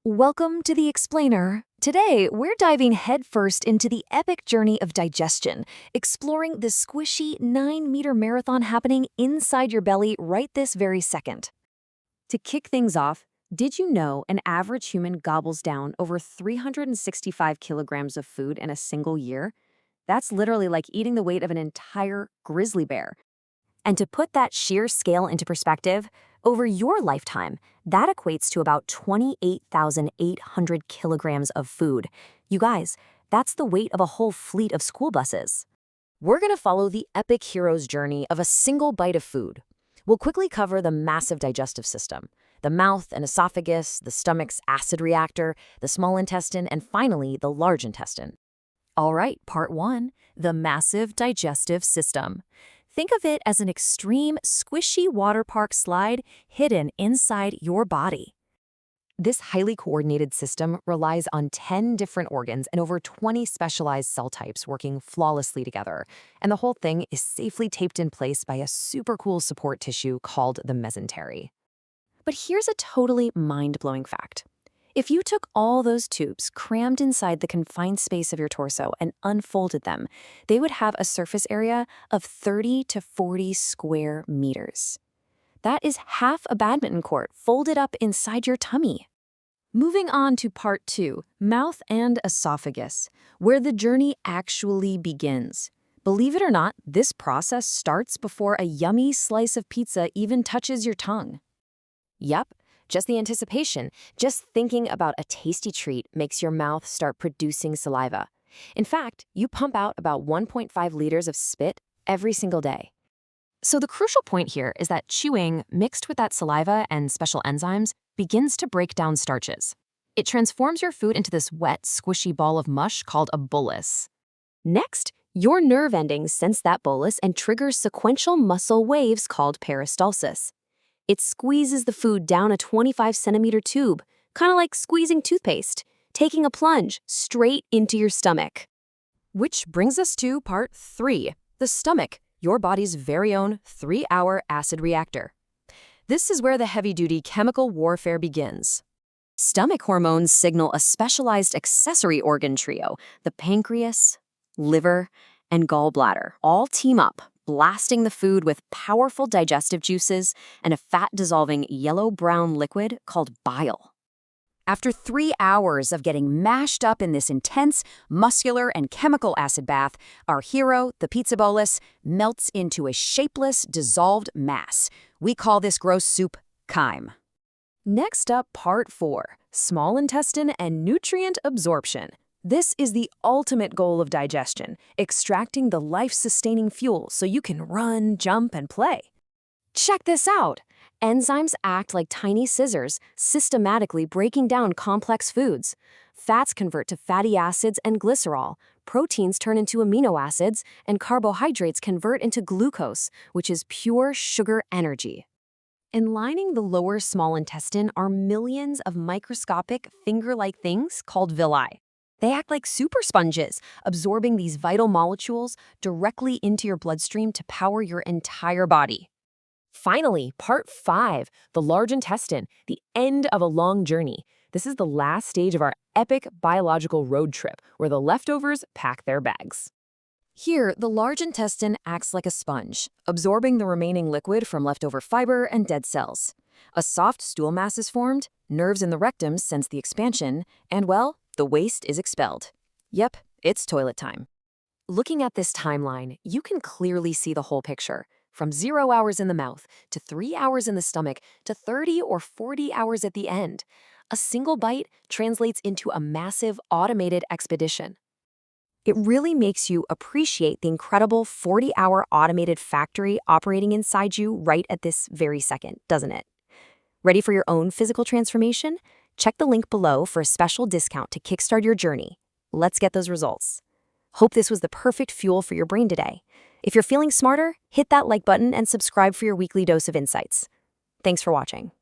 Welcome to The Explainer. Today, we're diving headfirst into the epic journey of digestion, exploring the squishy 9-meter marathon happening inside your belly right this very second. To kick things off, did you know an average human gobbles down over 365 kilograms of food in a single year? That's literally like eating the weight of an entire grizzly bear. And to put that sheer scale into perspective, over your lifetime, that equates to about 28,800 kilograms of food. You guys, that's the weight of a whole fleet of school buses. We're going to follow the epic hero's journey of a single bite of food. We'll quickly cover the massive digestive system, the mouth and esophagus, the stomach's acid reactor, the small intestine, and finally, the large intestine. All right, part 1, the massive digestive system. Think of it as an extreme, squishy water park slide hidden inside your body. This highly coordinated system relies on 10 different organs and over 20 specialized cell types working flawlessly together, and the whole thing is safely taped in place by a super cool support tissue called the mesentery. But here's a totally mind-blowing fact. If you took all those tubes crammed inside the confined space of your torso and unfolded them, they would have a surface area of 30 to 40 square meters. That is half a badminton court folded up inside your tummy. Moving on to part 2, mouth and esophagus, where the journey actually begins. Believe it or not, this process starts before a yummy slice of pizza even touches your tongue. Yup. Just the anticipation, just thinking about a tasty treat makes your mouth start producing saliva. In fact, you pump out about 1.5 liters of spit every single day. So the crucial point here is that chewing, mixed with that saliva and special enzymes, begins to break down starches. It transforms your food into this wet, squishy ball of mush called a bolus. Next, your nerve endings sense that bolus and triggers sequential muscle waves called peristalsis. It squeezes the food down a 25-centimeter tube, kind of like squeezing toothpaste, taking a plunge straight into your stomach. Which brings us to part 3, the stomach, your body's very own 3-hour acid reactor. This is where the heavy-duty chemical warfare begins. Stomach hormones signal a specialized accessory organ trio, the pancreas, liver, and gallbladder, all team up, blasting the food with powerful digestive juices and a fat-dissolving yellow-brown liquid called bile. After 3 hours of getting mashed up in this intense, muscular and chemical acid bath, our hero, the pizza bolus, melts into a shapeless, dissolved mass. We call this gross soup chyme. Next up, part 4, small intestine and nutrient absorption. This is the ultimate goal of digestion, extracting the life-sustaining fuel so you can run, jump, and play. Check this out! Enzymes act like tiny scissors, systematically breaking down complex foods. Fats convert to fatty acids and glycerol, proteins turn into amino acids, and carbohydrates convert into glucose, which is pure sugar energy. And lining the lower small intestine are millions of microscopic, finger-like things called villi. They act like super sponges, absorbing these vital molecules directly into your bloodstream to power your entire body. Finally, part 5, the large intestine, the end of a long journey. This is the last stage of our epic biological road trip, where the leftovers pack their bags. Here, the large intestine acts like a sponge, absorbing the remaining liquid from leftover fiber and dead cells. A soft stool mass is formed, nerves in the rectum sense the expansion, and well, the waste is expelled. Yep, it's toilet time. Looking at this timeline, you can clearly see the whole picture. From 0 hours in the mouth, to 3 hours in the stomach, to 30 or 40 hours at the end. A single bite translates into a massive automated expedition. It really makes you appreciate the incredible 40-hour automated factory operating inside you right at this very second, doesn't it? Ready for your own physical transformation? Check the link below for a special discount to kickstart your journey. Let's get those results. Hope this was the perfect fuel for your brain today. If you're feeling smarter, hit that like button and subscribe for your weekly dose of insights. Thanks for watching.